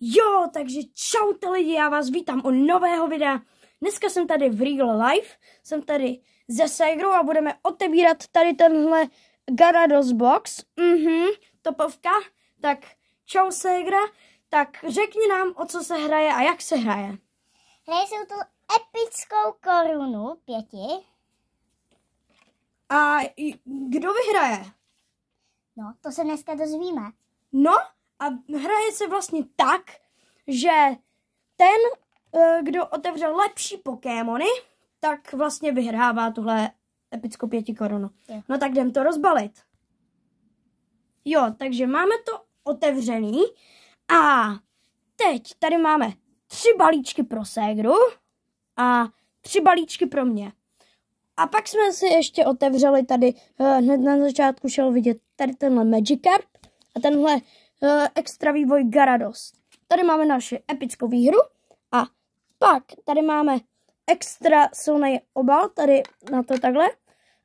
Jo, takže čaute lidi, já vás vítám u nového videa. Dneska jsem tady v Real Life, jsem tady se ségrou a budeme otevírat tady tenhle Gyarados box. Topovka. Tak čau ségra, tak řekni nám, o co se hraje a jak se hraje. Hraje se tu epickou korunu 5. A kdo vyhraje? No, to se dneska dozvíme. No, a hraje se vlastně tak, že ten, kdo otevře lepší Pokémony, tak vlastně vyhrává tuhle epickou 5 korunu. Jo. No tak jdem to rozbalit. Jo, takže máme to otevřený a teď tady máme 3 balíčky pro ségru a 3 balíčky pro mě. A pak jsme si ještě otevřeli tady, hned na začátku šel vidět tady tenhle Magikarp a tenhle extra vývoj Gyarados. Tady máme naši epickou výhru a pak tady máme extra silný obal, tady na to takhle.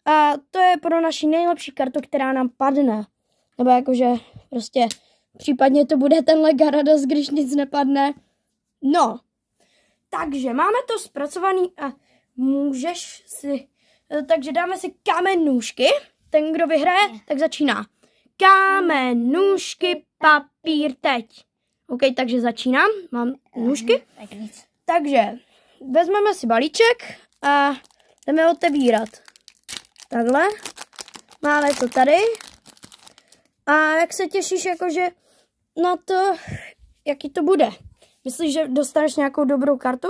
A to je pro naši nejlepší kartu, která nám padne. Nebo jakože prostě případně to bude tenhle Gyarados, když nic nepadne. No, takže máme to zpracovaný a můžeš si... Takže dáme si kámen, nůžky. Ten, kdo vyhraje, tak začíná. Kámen, nůžky, papír, teď. OK, takže začínám. Mám nůžky. Tak nic. Takže vezmeme si balíček a jdeme otevírat. Takhle. Máme to tady. A jak se těšíš jakože na to, jaký to bude? Myslíš, že dostaneš nějakou dobrou kartu?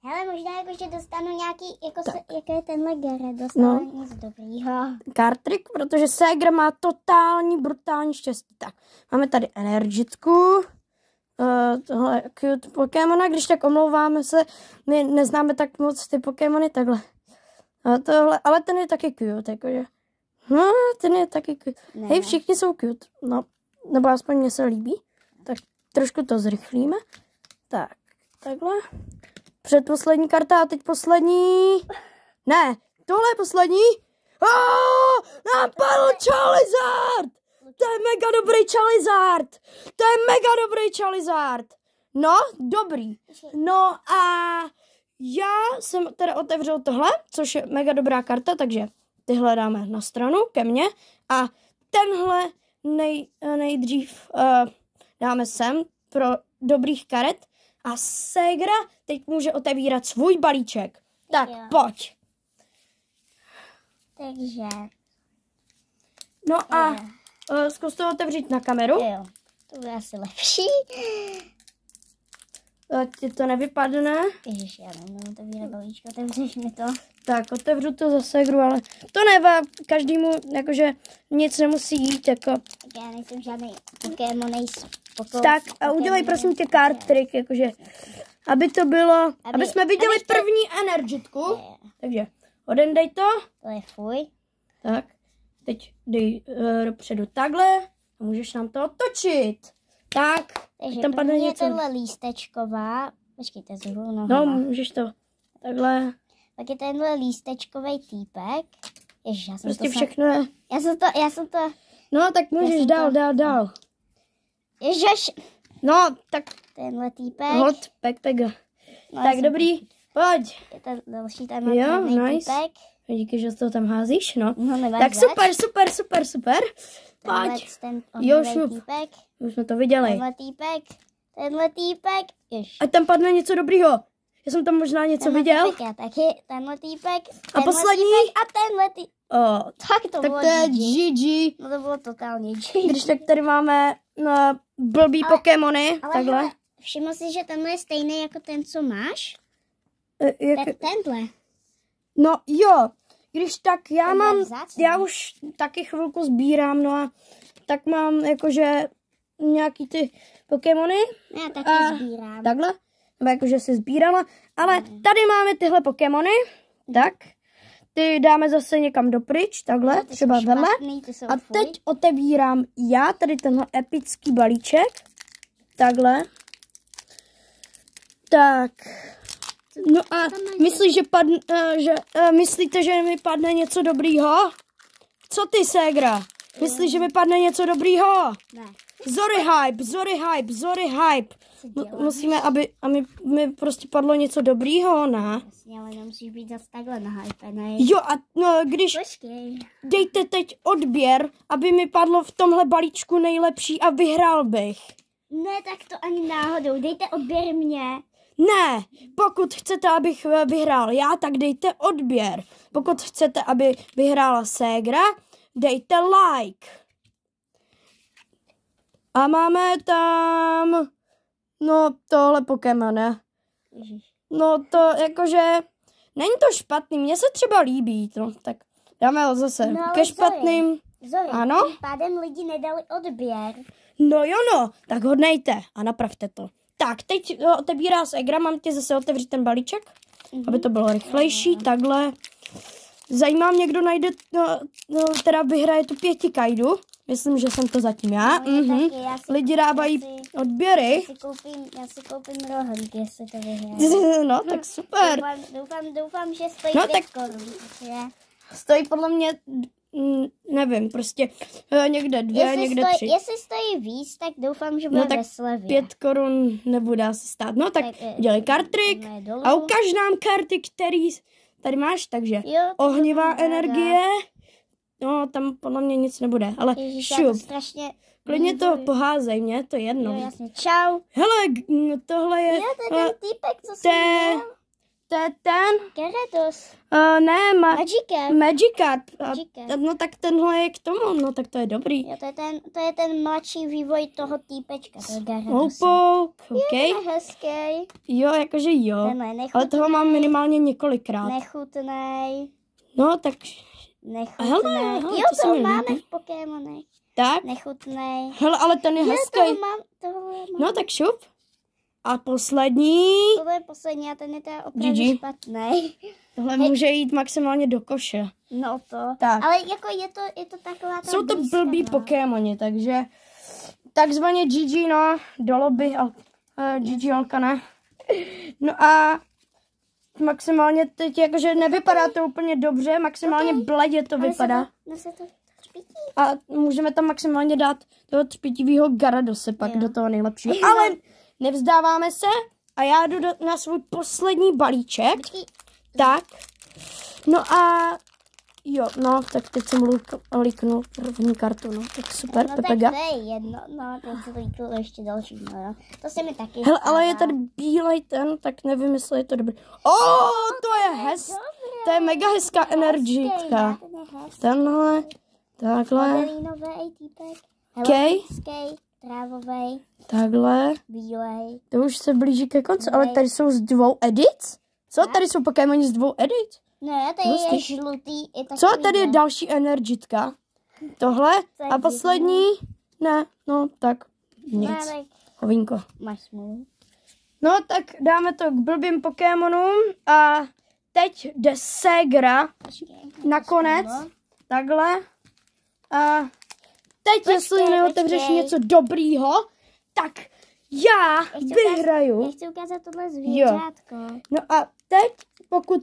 Hele, možná jako, že dostanu nějaký, jako je tenhle Gyarados, No. ale nic dobrýho. Kartrik, protože ségra má totální, brutální štěstí. Tak, máme tady energitku, tohle cute Pokémona, když tak omlouváme se, my neznáme tak moc ty Pokémony, takhle. A tohle, ale ten je taky cute, jakože. No, ten je taky cute. Ne. Hej, všichni jsou cute, no, nebo aspoň mně se líbí. Tak trošku to zrychlíme. Tak, takhle. Předposlední karta a teď poslední. Ne, tohle je poslední. Napadl Charizard! To je mega dobrý Charizard! To je mega dobrý Charizard! No, dobrý. No a já jsem teda otevřel tohle, což je mega dobrá karta, takže tyhle dáme na stranu ke mně a tenhle nejdřív dáme sem pro dobrých karet a ségra teď může otevírat svůj balíček. Tak, Jo. pojď. Takže, No a zkus to otevřít na kameru. jo, to bude asi lepší. Ti to nevypadne. Ježiš, já nemůžu to vyjde balíčko, otevřeš mi to. Tak, otevřu to za ségru, ale to nevá, každému, jakože nic nemusí jít, jako. Tak já nejsem žádný Pokémon, Tak a udělej prosím tě card trick, jakože, aby to bylo, aby jsme viděli první energitku. Takže, odendej to. To je fuj. Tak, teď dej dopředu takhle a můžeš nám to otočit. Tak, Takže tam padne první je něco. tenhle lístečková. Počkejte, zhruba No, nohama. můžeš to takhle. Tak je tenhle lístečkový týpek. Ježiš, já jsem Prostě to všechno je. Já jsem to... No, tak můžeš jsem dál. Ježiš, No, tak tenhle týpek. hod, backpack. No, Tak dobrý, pojď. Je ten další tenhle Jo, tenhle nice. týpek. Díky, že to tam házíš, no. No, nevadí Tak super. Pojď. Ten Jo, ohnivý šup. týpek. Už jsme to viděli. Tenhle týpek. Ježiš. Ať tam padne něco dobrýho. Já jsem tam možná něco Tenhle viděl. týpek, já taky. Tenhle týpek. A poslední? A tenhle týpek. Tak to Tak bylo to je GG. GG. No to bylo totálně GG. Když tak tady máme blbý Pokémony. Ale Takhle. hele, všiml jsi, že tenhle je stejný jako ten, co máš? Tenhle. No jo, když tak já Tenhle mám, vzácný. já už taky chvilku sbírám, no a tak mám jakože nějaký ty Pokémony. Já taky A sbírám. takhle, nebo jakože si sbírala, ale tady máme tyhle Pokémony, tak, ty dáme zase někam dopryč, takhle, Ty třeba jsou vedle. špatný, ty jsou A fuj. teď otevírám já tady tenhle epický balíček, takhle. Tak, no a myslíš, že myslíte, že mi padne něco dobrýho? Co ty, ségra? Myslíš, že mi padne něco dobrýho? Ne. Zory hype. Musíme, aby mi prostě padlo něco dobrýho, ne? Jasně, ale nemusíš být zase takhle nahypenej. Jo, a no, když Počkej. dejte teď odběr, aby mi padlo v tomhle balíčku nejlepší a vyhrál bych. Ne, tak to ani náhodou. Dejte odběr mě. Ne, pokud chcete, abych vyhrál já, tak dejte odběr. Pokud chcete, aby vyhrála ségra, dejte like. A máme tam, no tohle Pokémon, ne? Ježiš. No to jakože, není to špatný, mně se třeba líbí, no tak dáme ho zase No, ale ke špatným. Zoe, Ano? tím pádem lidi nedali odběr. No jo no, tak hodnejte a napravte to. Tak, teď otevírá ségra, mám ti zase otevřít ten balíček, aby to bylo rychlejší, takhle. Zajímá mě, kdo najde, teda vyhraje tu 5 kajdu. Myslím, že jsem to zatím já. Taky, Lidi dávají odběry. Já si koupím rohlík, jestli to vyhraje. No, tak super. Doufám, že stojí No, 5 tak- korun. Stojí podle mě, nevím, prostě někde 2, někde 3. Jestli stojí víc, tak doufám, že bude No tak ve slevě. 5 korun nebude asi stát. No tak dělej kartrik jdeme dolů. a ukaž nám karty, který tady máš, takže Jo, to ohnivá budu ráda. energie, no tam podle mě nic nebude, ale Ježiš, já to šup, strašně... klidně to poházej, mě je to jedno. Jo, jasně. Čau. Hele, tohle je, Jo, to je ten týpek, co to jsem je, měl. to je ten, Gyarados. ne, Magikarp. Magikarp. Magikarp. No tak tenhle je k tomu, no tak to je dobrý. Jo, to je ten mladší vývoj toho týpečka, toho Gyaradosa. Slowpoke, Je ok. hezký. Jo, jakože jo. Tenhle je Ale toho mám minimálně několikrát. nechutnej. No tak, Nechutnej. Hele, Jo, to se to mi máme líbí. v Pokémonech. tak. Nechutnej. Hele, ale ten je Jo, hezký. tohle mám. No tak šup. A poslední. Tohle je poslední a ten je teda opravdu GG. špatný. Tohle může jít maximálně do koše. No to. Tak. Ale jako je to taková ta Jsou to blízka, blbý no. Pokémoni, takže takzvaně GG, no, do lobby, GG Alka, ne. No a maximálně teď jakože nevypadá to úplně dobře, maximálně bledě to vypadá. Se to třpítí. A můžeme tam maximálně dát toho třpitivýho Garadose pak Jo. do toho nejlepšího. Ale nevzdáváme se a já jdu na svůj poslední balíček. Počkej. Tak. No a jo, no, tak teď jsem líknul první kartu, no, tak super, No Pepega. tak to je jedno, no teď se to líklo ještě další, no. To se mi taky Hele, ale je stává. tady bílej ten, tak nevím, jestli je to dobrý. To je hezké. To je mega hezká energička. Tenhle, takhle, Modelínový týpek. okej, Helenický, trávový, takhle. bílej. To už se blíží ke konci, ale tady jsou z 2 edits? Co? Tady jsou Pokémoni z 2 edits? Ne, tady je Hustý. žlutý. Je takový, Co? Tady je ne? další energitka. Tohle To je a poslední? Ne, no tak No, nic. tak Hovínko. máš smůlu. No tak dáme to k blbým Pokémonům a teď jde ségra Počkej. nakonec. Takhle. A teď, jestli Počkej, neotevřeš počkej. něco dobrýho, tak já vyhraju. Já chci ukázat tohle zvířátko. No a teď, pokud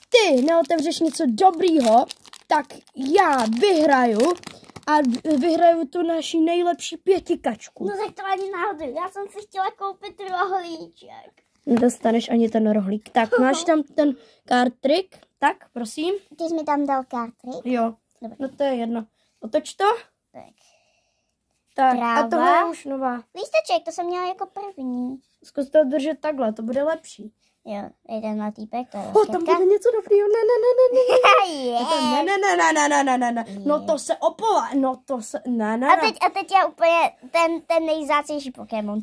ty neotevřeš něco dobrýho, tak já vyhraju a vyhraju tu naši nejlepší 5kačku. No tak to ani náhodou. Já jsem si chtěla koupit rohlíček. Nedostaneš ani ten rohlík. Tak, máš tam ten kartrik? Tak, prosím. Ty jsi mi tam dal kartry. Jo, Dobrý. no to je jedno. Otoč to. Tak. Tak, Tráva. a tohle je už nová. Lísteček, to jsem měla jako první. Zkus to držet takhle, to bude lepší. Jo, je ten týpek, to je Tam bude něco dobrýho. je. Ne. No to se opová. No to se, ne. A teď je úplně ten nejvzácnější Pokémon.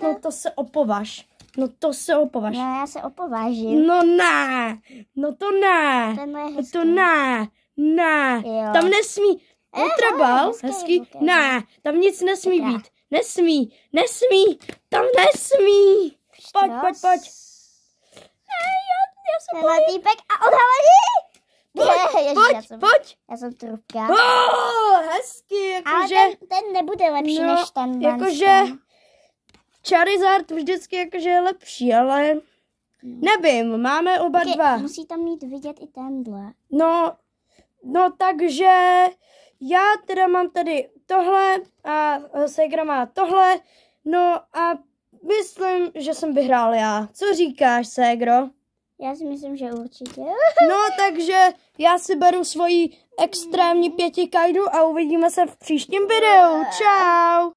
No to se opováš. No to se opováš. No já se opovážím. No ne. No to ne. Tenhle je No hezký. to ne. Ne. Jo. Tam nesmí. Ultrabal, hezký hezký. Pokémon. Ne. Tam nic nesmí Dobrá. být. Nesmí. Tam nesmí. Pojď. Já se Tenhle týpek a odhalení! Pojď. Já jsem trubka. Hezky, Ale jakože, ten nebude lepší no, než ten jakože Charizard vždycky jakože je lepší, ale nevím, máme oba dva. Musí tam mít vidět i tenhle. No takže já teda mám tady tohle a ségra má tohle. No a myslím, že jsem vyhrál já. Co říkáš, ségro? Já si myslím, že určitě. No, takže já si beru svoji extrémní 5 kajdu a uvidíme se v příštím videu. Čau!